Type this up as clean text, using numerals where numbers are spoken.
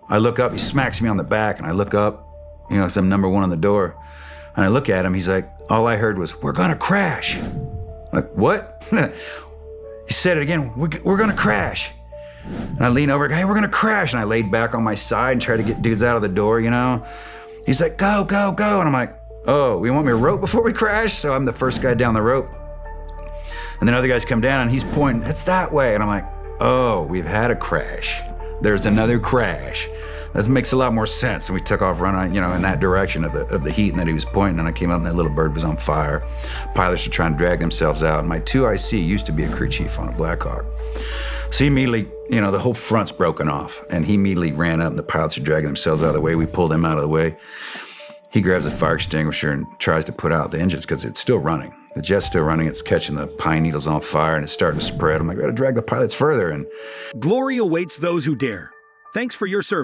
I look up, he smacks me on the back, and I look up, you know, 'cause I'm number one on the door. And I look at him, he's like, all I heard was, "We're gonna crash." I'm like, what? He said it again, we're gonna crash. And I lean over, hey, we're gonna crash. And I laid back on my side and tried to get dudes out of the door, you know? He's like, go, go, go. And I'm like, oh, you want me to rope before we crash? So I'm the first guy down the rope. And then other guys come down and he's pointing, it's that way. And I'm like, oh, we've had a crash. There's another crash. That makes a lot more sense. And we took off running, you know, in that direction of the heat and that he was pointing. And I came up and that little bird was on fire. Pilots were trying to drag themselves out. And my 2IC used to be a crew chief on a Black Hawk. So he immediately, you know, the whole front's broken off. And he immediately ran up and the pilots are dragging themselves out of the way. We pulled him out of the way. He grabs a fire extinguisher and tries to put out the engines because it's still running. The jet's still running. It's catching the pine needles on fire and it's starting to spread. I'm like, we gotta drag the pilots further. And glory awaits those who dare. Thanks for your service.